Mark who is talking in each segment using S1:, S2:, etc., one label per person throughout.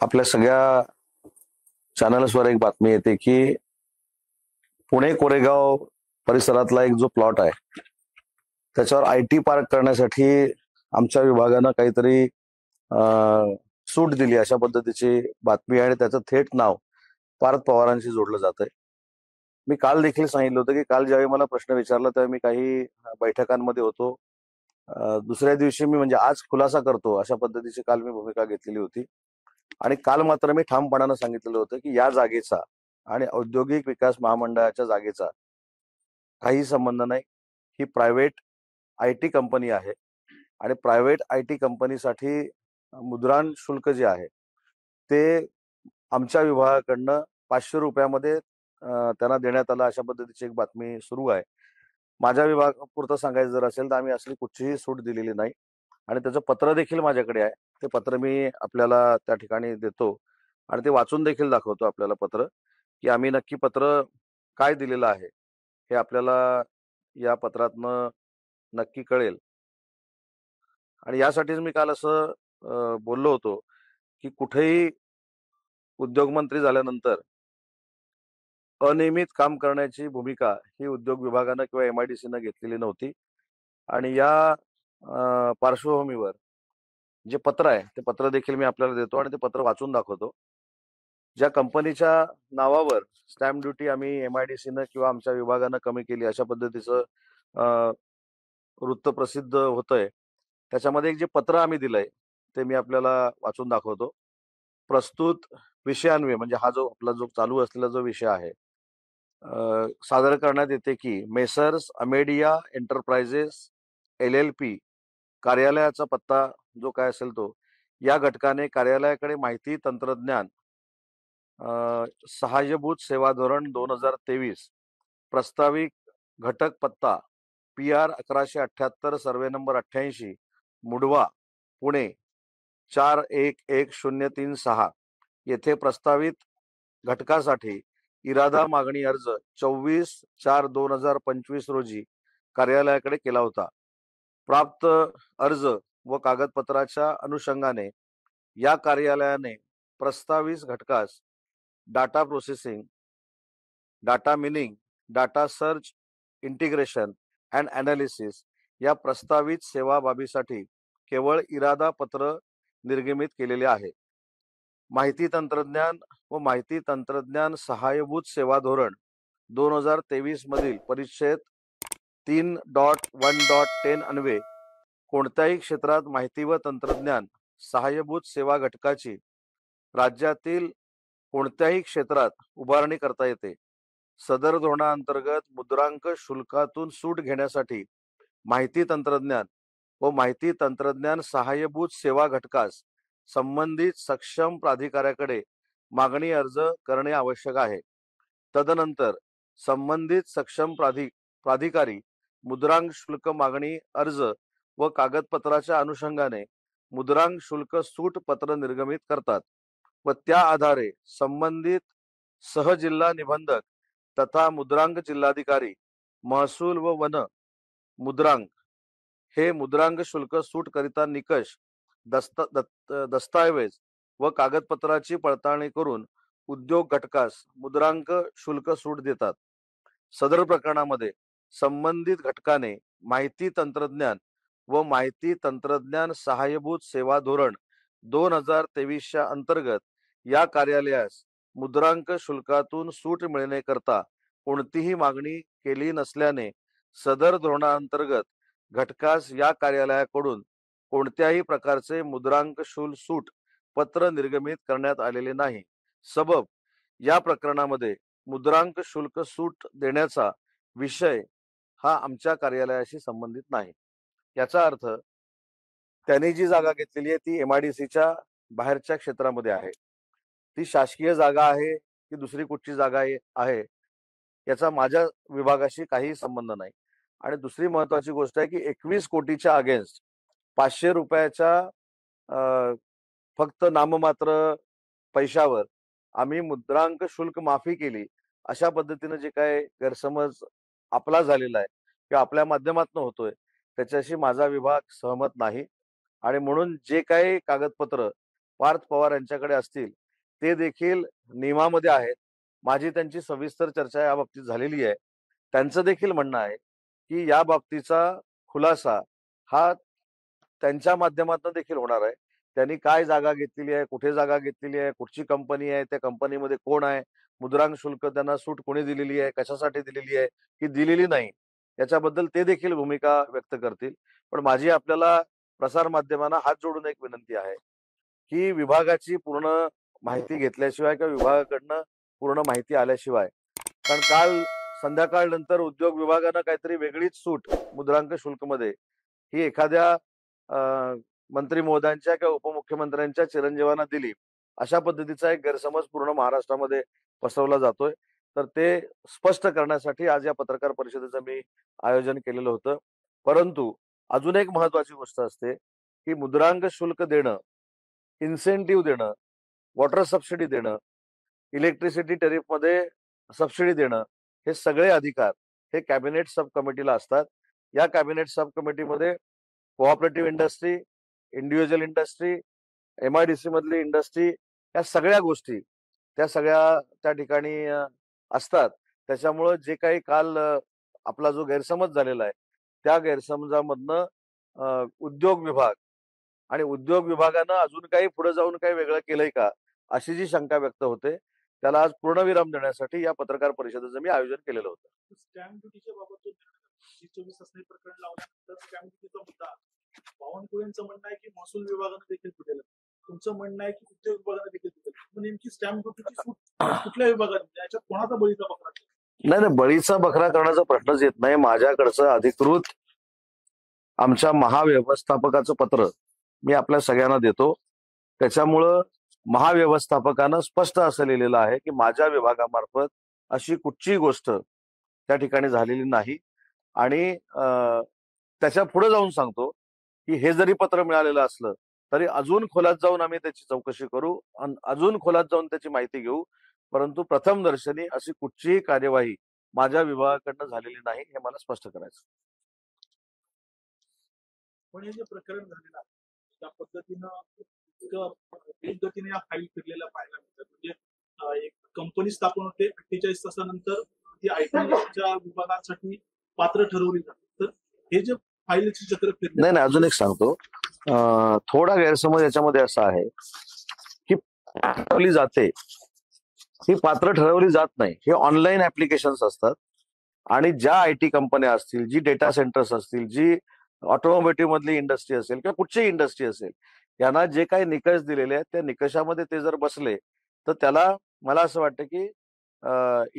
S1: आपल्या सगळ्या चॅनल्सवर एक बातमी येते की पुणे कोरेगाव परिसरातला एक जो प्लॉट आहे त्याच्यावर आयटी पार्क करण्यासाठी आमच्या विभागानं काहीतरी सूट दिली अशा पद्धतीची बातमी आहे आणि त्याचं थेट नाव पार्थ पवारांशी जोडलं जात आहे. मी काल देखील सांगितलं होतं की काल ज्यावेळी मला प्रश्न विचारला त्यावेळी मी काही बैठकांमध्ये होतो. दुसऱ्या दिवशी मी म्हणजे आज खुलासा करतो अशा पद्धतीची काल मी भूमिका घेतलेली होती आणि काल मात्र मी ठामपणानं सांगितलेलं होतं की या जागेचा आणि औद्योगिक विकास महामंडळाच्या जागेचा काही संबंध नाही. ही प्रायव्हेट आय टी कंपनी आहे आणि प्रायव्हेट आय टी कंपनीसाठी मुद्रांक शुल्क जे आहे ते आमच्या विभागाकडनं 500 रुपयामध्ये त्यांना देण्यात आलं अशा पद्धतीची एक बातमी सुरू आहे. माझ्या विभागापुरतं सांगायचं जर असेल तर आम्ही असली कुठचीही सूट दिलेली नाही आणि त्याचं पत्र देखील माझ्याकडे आहे. ते पत्र मी आपल्याला त्या ठिकाणी देतो आणि ते वाचून देखील दाखवतो आपल्याला पत्र, की आम्ही नक्की पत्र काय दिलेलं आहे हे आपल्याला या पत्रातनं नक्की कळेल. आणि यासाठीच मी काल असं बोललो होतो की कुठेही उद्योगमंत्री झाल्यानंतर अनियमित काम करण्याची भूमिका ही उद्योग विभागानं किंवा MIDCनं घेतलेली नव्हती. आणि या पार्श्वभूमीवर जे पत्र आहे ते पत्र देखील मी आपल्याला देतो आणि ते पत्र वाचून दाखवतो. ज्या कंपनीच्या नावावर स्टॅम्प ड्युटी आम्ही MIDCनं किंवा आमच्या विभागानं कमी केली अशा पद्धतीचं वृत्त प्रसिद्ध होतंय, त्याच्यामध्ये एक जे पत्र आम्ही दिलंय ते मी आपल्याला वाचून दाखवतो. प्रस्तुत विषयान्वये म्हणजे हा जो आपला जो चालू असलेला जो विषय आहे सादर करण्यात येते की मेसर्स अमेडिया एंटरप्राइजेस LLP कार्यालयाचा पत्ता जो काय असेल तो या घटकाने कार्यालयाकडे माहिती तंत्रज्ञान सहाय्यभूत सेवा धोरण 2023 प्रस्तावित घटक पत्ता PR 1178 सर्वे नंबर 88 मुढवा पुणे 411036 येथे प्रस्तावित घटकासाठी इरादा मागणी अर्ज 24/4/2025 रोजी कार्यालयाकडे केला होता. प्राप्त अर्ज व कागदपत्राच्या अनुषंगाने या कार्यालयाने प्रस्तावित घटकास data processing, data meaning, data search, integration and analysis या प्रस्तावित सेवा बाबीसाठी केवळ इरादा पत्र निर्गमित केलेले आहे. माहिती तंत्रज्ञान व माहिती तंत्रज्ञान सहाय्यभूत सेवा धोरण 2023 मधील परिच्छेद 3.1.10 अन्वये कोणत्याही क्षेत्रात माहिती व तंत्रज्ञान सहाय्यभूत सेवा घटकाची राज्यातील कोणत्याही क्षेत्रात उभारणी करता येते. सदर धोरणाअंतर्गत मुद्रांक शुल्कातून सूट घेण्यासाठी माहिती तंत्रज्ञान व माहिती तंत्रज्ञान सहाय्यभूत सेवा घटकास संबंधित सक्षम प्राधिकाऱ्याकडे मागणी अर्ज करणे आवश्यक आहे. तदनंतर संबंधित सक्षम प्राधिकारी मुद्रांक शुल्क मागणी अर्ज व कागदपत्राच्या अनुषंगाने मुद्रांक शुल्क सूट पत्र निर्गमित करतात व त्या आधारे संबंधित सहजिल्हा निबंधक तथा मुद्रांक जिल्हाधिकारी महसूल व वन मुद्रांक हे मुद्रांक शुल्क सूट करिता निकष दस्तावेज व कागदपत्राची पडताळणी करून उद्योग घटकास मुद्रांक शुल्क सूट देतात. सदर प्रकरणामध्ये संबंधित घटकाने माहिती तंत्रज्ञान व माहिती तंत्रज्ञान सहाय्यभूत सेवा धोरण 2023च्या अंतर्गत या कार्यालयास मुद्रांक शुल्कातून सूट मिळण्याकरता कोणतीही मागणी केली नसल्याने सदर धोरणाअंतर्गत घटकास या कार्यालयाकडून कोणत्याही प्रकारचे मुद्रांक शुल्क सूट पत्र निर्गमित करण्यात आलेले नाही. सबब या प्रकरणामध्ये मुद्रांक शुल्क सूट देण्याचा विषय हा आमच्या कार्यालयाशी संबंधित नाही. याचा अर्थ त्यांनी जी जागा घेतलेली आहे ती MIDCच्या बाहेरच्या क्षेत्रामध्ये आहे. ती शासकीय जागा आहे की दुसरी कुठची जागा आहे याचा माझ्या विभागाशी काही संबंध नाही. आणि दुसरी महत्वाची गोष्ट आहे की 21 कोटीच्या अगेन्स्ट 500 रुपयाच्या फक्त नाममात्र पैशावर आम्ही मुद्रांक शुल्क माफी केली अशा पद्धतीने जे काय गैरसमज आपला झालेला आहे किंवा आपल्या माध्यमातून होतोय त्याच्याशी माझा विभाग सहमत नाही. आणि म्हणून जे काही कागदपत्र पार्थ पवार यांच्याकडे असतील ते देखील नियमामध्ये आहेत. माझी त्यांची सविस्तर चर्चा या बाबतीत झालेली आहे. त्यांचं देखील म्हणणं आहे की या बाबतीचा खुलासा हा त्यांच्या माध्यमातून देखील होणार आहे. त्यांनी काय जागा घेतलेली आहे, कुठे जागा घेतलेली आहे, कुठची कंपनी आहे, त्या कंपनीमध्ये कोण आहे, मुद्रांक शुल्क त्यांना सूट कोणी दिलेली आहे, कशासाठी दिलेली आहे, की दिलेली नाही, याच्याबद्दल ते देखील भूमिका व्यक्त करतील. पण माझी आपल्याला प्रसार माध्यमांना हात जोडून एक विनंती आहे की विभागाची पूर्ण माहिती घेतल्याशिवाय किंवा विभागाकडनं पूर्ण माहिती आल्याशिवाय, कारण काल संध्याकाळ नंतर उद्योग विभागानं काहीतरी वेगळीच सूट मुद्रांक शुल्कमध्ये ही एखाद्या मंत्री महोदयांच्या किंवा उपमुख्यमंत्र्यांच्या चिरंजीवांना दिली, अशा पद्धतीचा एक गैरसमज पूर्ण महाराष्ट्रामध्ये पसरवला जातोय. तर ते स्पष्ट करण्यासाठी आज या पत्रकार परिषदेचं मी आयोजन केलेलं होतं. परंतु अजून एक महत्वाची गोष्ट असते की मुद्रांक शुल्क देणं, इन्सेंटिव्ह देणं, वॉटर सबसिडी देणं, इलेक्ट्रिसिटी टेरिफमध्ये सबसिडी देणं, हे सगळे अधिकार हे कॅबिनेट सब कमिटीला असतात. या कॅबिनेट सब कमिटीमध्ये cooperative industry, individual industry, MIDC मधली इंडस्ट्री, या सगळ्या गोष्टी त्या सगळ्या त्या ठिकाणी असतात. त्याच्यामुळं जे काही काल आपला जो गैरसमज झालेला आहे त्या गैरसमजामधनं उद्योग विभाग आणि उद्योग विभागानं अजून काही पुढे जाऊन काही वेगळं केलंय का, अशी जी शंका व्यक्त होते, त्याला आज पूर्णविराम देण्यासाठी या पत्रकार परिषदेचं मी आयोजन केलेलं होतं.
S2: स्टॅम्प ड्युटीच्या बाबत 24 असणे प्रकरण लावल्यानंतर स्टॅम्प ड्युटीचा मुद्दा बावनकुळेंचं म्हणणं आहे की महसूल विभागानं देखील फुटेल, तुमचं म्हणणं आहे की उद्योग विभागानं देखील फुटेल. नेमकी स्टॅम्प ड्युटीची सूट कुठल्या विभागात, याच्यात कोणाचा बळीचा बकरा?
S1: नाही, बळीचा बकरा करण्याचा प्रश्नच येत नाही. माझ्याकडचं अधिकृत आमच्या महाव्यवस्थापकाचं पत्र मी आपल्या सगळ्यांना देतो. त्याच्यामुळं महाव्यवस्थापकानं स्पष्ट असं लिहिलेलं आहे की माझ्या विभागामार्फत अशी कुठची गोष्ट त्या ठिकाणी झालेली नाही. आणि त्याच्या पुढे जाऊन सांगतो की हे जरी पत्र मिळालेलं असलं तरी अजून खोलात जाऊन आम्ही त्याची चौकशी करू, अजून खोलात जाऊन त्याची माहिती घेऊ. परंतु प्रथम दर्शनी अशी कुठचीही कार्यवाही माझ्या विभागाकडनं झालेली नाही, हे मला स्पष्ट करायचं.
S2: पण हे जे प्रकरण झालेलं आहे त्या पद्धतीनं गतीने या फाईल फिरलेल्या पाहायला मिळतात. म्हणजे एक कंपनी स्थापन होते, 48 तासानंतर ती आयटीच्या विभागासाठी पात्र ठरवली जाते. तर हे जे फाईलची चक्र फिरले,
S1: नाही, अजून एक सांगतो. थोडा गैरसमज याच्यामध्ये असा आहे की ठरवली जाते, ही पात्र ठरवली जात नाही. हे ऑनलाईन ऍप्लिकेशन्स असतात आणि ज्या आयटी कंपन्या असतील, जी डेटा सेंटर्स असतील, जी ऑटोमोटिव्ह मधली इंडस्ट्री असेल किंवा कुठची इंडस्ट्री असेल, यांना जे काही निकष दिलेले आहेत त्या निकषामध्ये ते जर बसले तर त्याला मला असं वाटतं की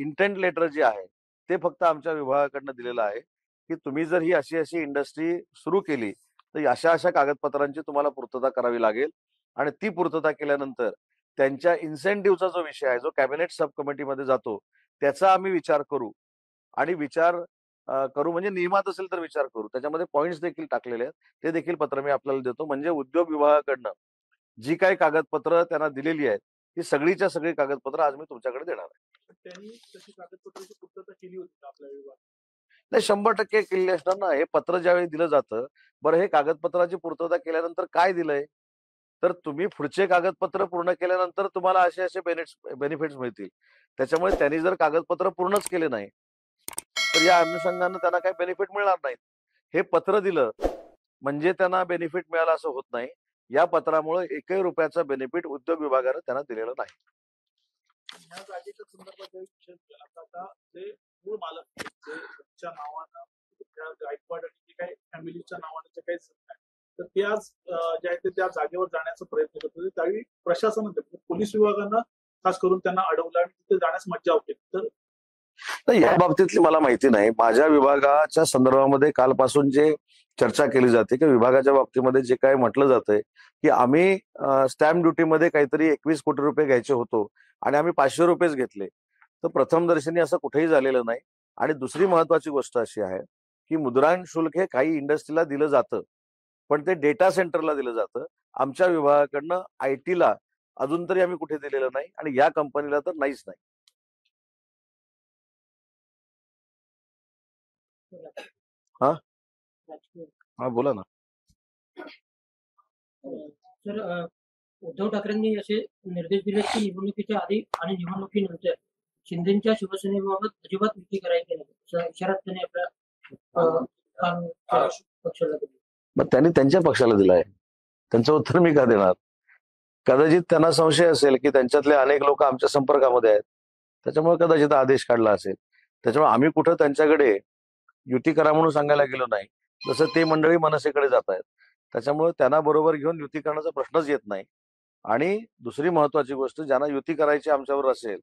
S1: इंटेंट लेटर जे आहे ते फक्त आमच्या विभागाकडनं दिलेलं आहे की तुम्ही जर ही अशी अशी इंडस्ट्री सुरू केली तर अशा अशा कागदपत्रांची तुम्हाला पूर्तता करावी लागेल. आणि ती पूर्तता केल्यानंतर त्यांच्या इन्सेंटिव्हचा जो विषय आहे, जो कॅबिनेट सब कमिटीमध्ये जातो, त्याचा आम्ही विचार करू. आणि विचार करू म्हणजे नियमात असेल तर विचार करू. त्याच्यामध्ये पॉइंट्स देखील टाकलेले आहेत, ते देखील पत्र मी आपल्याला देतो. म्हणजे उद्योग विभागाकडनं जी काही कागदपत्र त्यांना दिलेली आहेत ती सगळीच्या सगळी कागदपत्र आज मी तुमच्याकडे देणार आहे.
S2: त्यांनी तशी कागदपत्राची पूर्तता केली होती का आपल्या विभागात?
S1: नाही, 100% केलेली असणार ना. हे पत्र ज्यावेळी दिलं जातं, बरं हे कागदपत्राची पूर्तता केल्यानंतर काय दिलंय, तर तुम्ही पुढचे कागदपत्र पूर्ण केल्यानंतर तुम्हाला असे असे बेनिफिट्स मिळतील. त्याच्यामुळे त्यांनी जर कागदपत्र पूर्णच केले नाही तर या अनुषंगानं त्यांना काही बेनिफिट मिळणार नाहीत. हे पत्र दिलं म्हणजे त्यांना बेनिफिट मिळाला असं होत नाही. या पत्रामुळे एकही रुपयाचा बेनिफिट उद्योग विभागानं त्यांना दिलेलं नाही.
S2: या जागेच्या संदर्भात विषय आता जे मूळ मालक त्यांच्या नावानं त्या गायकवाड आणि जे काही फॅमिलीच्या नावानं जे काही तर ते आज जे आहे ते त्या जागेवर जाण्याचा प्रयत्न करत होते. त्यावेळी प्रशासनाने पोलीस विभागानं खास करून त्यांना अडवलं आणि तिथे जाण्यास मज्जा होते. तर
S1: या बाबतीतली मला माहिती नाही. माझ्या विभागाच्या संदर्भामध्ये कालपासून जे चर्चा केली जाते की विभागाच्या बाबतीमध्ये जे काही म्हटलं जातंय की आम्ही स्टॅम्प ड्युटीमध्ये काहीतरी 21 कोटी रुपये घ्यायचे होतो आणि आम्ही 500 रुपयेच घेतले, तर प्रथम दर्शनी असं कुठेही झालेलं नाही. आणि दुसरी महत्वाची गोष्ट अशी आहे की मुद्रांक शुल्क हे काही इंडस्ट्रीला दिलं जातं, पण ते डेटा सेंटरला दिलं जातं. आमच्या विभागाकडनं आयटीला अजून तरी आम्ही कुठे दिलेलं नाही आणि या कंपनीला तर नाहीच नाही. हा हा, बोला ना.
S3: सर, उद्धव ठाकरेंनी असे निर्देश दिले की निवडणुकीच्या आधी आणि निवडणुकीनंतर शिंदेच्या शिवसेनेबाबत अजिबात युती करायची नाही, असा इशारा त्यांनी आपल्या पक्षाला दिला.
S1: मग त्यांनी त्यांच्या पक्षाला दिलाय, त्यांचं उत्तर मी का देणार? कदाचित त्यांना संशय असेल की त्यांच्यातले अनेक लोक आमच्या संपर्कामध्ये आहेत, त्याच्यामुळे कदाचित आदेश काढला असेल. त्याच्यामुळे आम्ही कुठं त्यांच्याकडे युती करा म्हणून सांगायला गेलो नाही, जसं ते मंडळी मनसेकडे जात आहेत. त्याच्यामुळे त्यांना बरोबर घेऊन युती करण्याचा प्रश्नच येत नाही. आणि दुसरी महत्वाची गोष्ट, ज्यांना युती करायची आमच्यावर असेल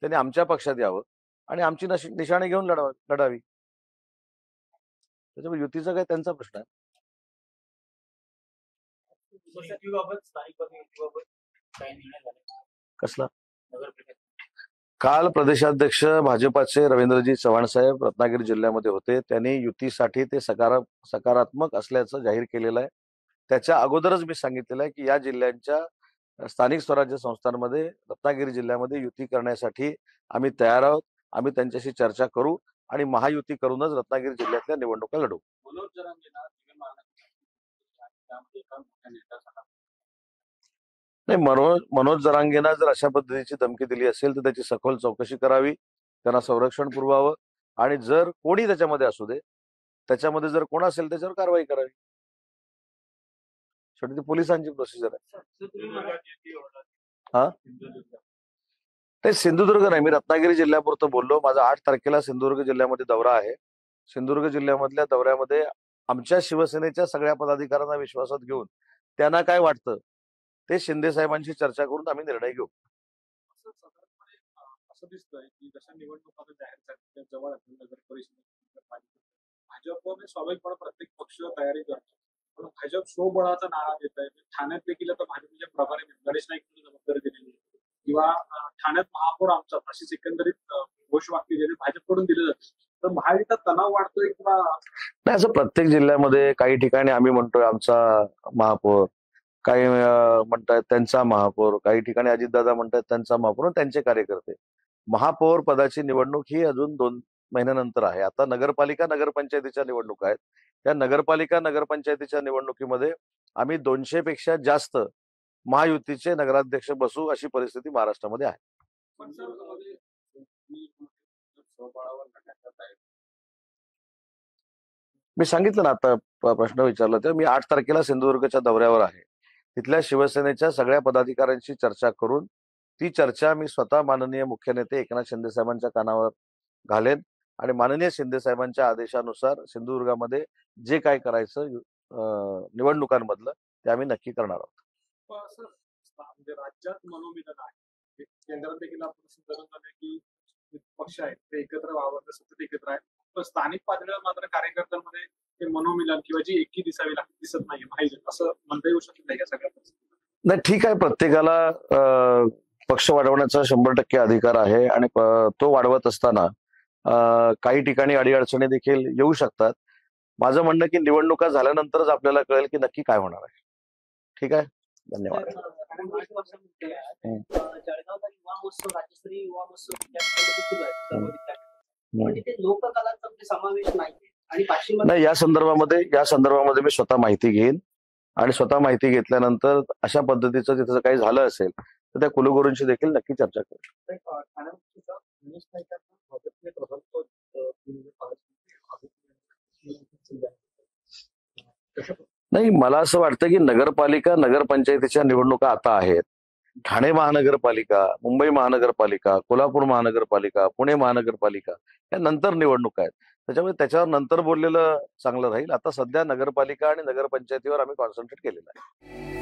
S1: त्यांनी आमच्या पक्षात यावं आणि आमची निशाणी घेऊन लढावी. त्याच्यामुळे युतीचा काय त्यांचा प्रश्न आहे.
S2: युतीबाबत स्थानिक युतीबाबत काही निर्णय झाले
S1: कसला?
S2: नगर परिषद
S1: काल प्रदेशाध्यक्ष भाजपाचे रवींद्रजी चव्हाण साहेब रत्नागिरी जिल्ह्यामध्ये होते. त्यांनी युतीसाठी ते सकारात्मक असल्याचं जाहीर केलेलं आहे. त्याच्या अगोदरच मी सांगितलेलं आहे की या जिल्ह्यांच्या स्थानिक स्वराज्य संस्थांमध्ये रत्नागिरी जिल्ह्यामध्ये युती करण्यासाठी आम्ही तयार आहोत. आम्ही त्यांच्याशी चर्चा करू आणि महायुती करूनच रत्नागिरी जिल्ह्यातल्या निवडणुका लढवू.
S2: मनोज जरांगेंना त्यामध्ये एका मोठ्या नेत्याचा
S1: नाही, मनोज जरांगेंना जर अशा पद्धतीची धमकी दिली असेल तर त्याची सखोल चौकशी करावी, त्यांना संरक्षण पुरवावं आणि जर कोणी त्याच्यामध्ये असू दे, त्याच्यामध्ये जर कोण असेल त्याच्यावर कारवाई करावी. शेवटी ती पोलिसांची प्रोसिजर आहे. हा? ते सिंधुदुर्ग नाही, मी रत्नागिरी जिल्ह्यापुरतं बोललो. माझा 8 तारखेला सिंधुदुर्ग जिल्ह्यामध्ये दौरा आहे. सिंधुदुर्ग जिल्ह्यामधल्या दौऱ्यामध्ये आमच्या शिवसेनेच्या सगळ्या पदाधिकाऱ्यांना विश्वासात घेऊन त्यांना काय वाटतं ते शिंदे साहेबांशी चर्चा करून आम्ही निर्णय घेऊ.
S2: असं साधारणपणे असं दिसतंय की जशा निवडणुका आता जाहीर झाल्या जवळ आहेत नगर परिषद भाजपने स्वाभाविकपणे प्रत्येक पक्ष तयारी करतो, पण भाजप स्वबळाचा नारा देत आहे. ठाण्यात देखील आता भाजपचे प्रभारी गणेश नाईक जबाबदारी दिलेली आहे किंवा ठाण्यात महापौर आमचा अशीच एकंदरीत घोषवाक्य दिले भाजपकडून दिले जाते. तर महाविकास तणाव वाढतोय किंवा
S1: नाही, असं प्रत्येक जिल्ह्यामध्ये काही ठिकाणी आम्ही म्हणतोय आमचा महापौर, काही म्हणतायत त्यांचा महापौर, काही ठिकाणी अजितदादा म्हणतात त्यांचा महापौर आणि त्यांचे कार्यकर्ते. महापौर पदाची निवडणूक ही अजून 2 महिन्यानंतर आहे. आता नगरपालिका नगरपंचायतीच्या निवडणुका आहेत. त्या नगरपालिका नगरपंचायतीच्या निवडणुकीमध्ये आम्ही 200 पेक्षा जास्त महायुतीचे नगराध्यक्ष बसू अशी परिस्थिती महाराष्ट्रामध्ये आहे.
S2: पण सर स्वबळावर लढण्यात आहे.
S1: मी सांगितलं ना, आता प्रश्न विचारला तर मी 8 तारखेला सिंधुदुर्गच्या दौऱ्यावर आहे. तिथल्या शिवसेनेच्या सगळ्या पदाधिकाऱ्यांशी चर्चा करून ती चर्चा मी स्वतः माननीय मुख्य नेते एकनाथ शिंदे साहेबांच्या कानावर घालेन आणि माननीय शिंदे साहेबांच्या आदेशानुसार सिंधुदुर्गामध्ये जे काय करायचं निवडणुकांमधलं ते आम्ही नक्की करणार आहोत.
S2: पण असं म्हणजे राज्यात मनोमिलन आहे, केंद्रात देखील आपण सुधारण झालं की पक्ष आहेत ते एकत्र वावरले, सतत एकत्र आहेत. पण स्थानिक पातळीवर मात्र कार्यकर्त्यांमध्ये ते मनोमिलन किंवा जी एकी दिसावी लागते दिसत नाही पाहिजे असं म्हणता येऊ शकत नाही या सगळ्या परिस्थितीत.
S1: नाही, ठीक आहे, प्रत्येकाला पक्ष वाढवण्याचा 100% अधिकार आहे आणि तो वाढवत असताना काही ठिकाणी अडीअडचणी देखील येऊ शकतात. माझं म्हणणं की निवडणुका झाल्यानंतरच आपल्याला कळेल की नक्की काय होणार आहे. ठीक आहे, धन्यवाद.
S3: जळगावचा युवा महोत्सव, राज्यस्तरीय युवा महोत्सव विद्यार्थ्यांमध्ये सुरू आहे सर्व विद्यार्थ्यांना, पण तिथे लोककलांचा समावेश नाहीये आणि पाश्चिमात्य
S1: नाही, या संदर्भामध्ये मी स्वतः माहिती घेईन आणि स्वतः माहिती घेतल्यानंतर अशा पद्धतीचं तिथं काही झालं असेल तर त्या कुलगुरूंशी देखील नक्की चर्चा करू. नाही, मला असं वाटतं की नगरपालिका नगरपंचायतीच्या निवडणुका आता आहेत. ठाणे महानगरपालिका, मुंबई महानगरपालिका, कोल्हापूर महानगरपालिका, पुणे महानगरपालिका या नंतर निवडणुका आहेत. त्याच्यामुळे त्याच्यावर नंतर बोललेलं चांगलं राहील. आता सध्या नगरपालिका आणि नगरपंचायतीवर आम्ही कॉन्सन्ट्रेट केलेलं आहे.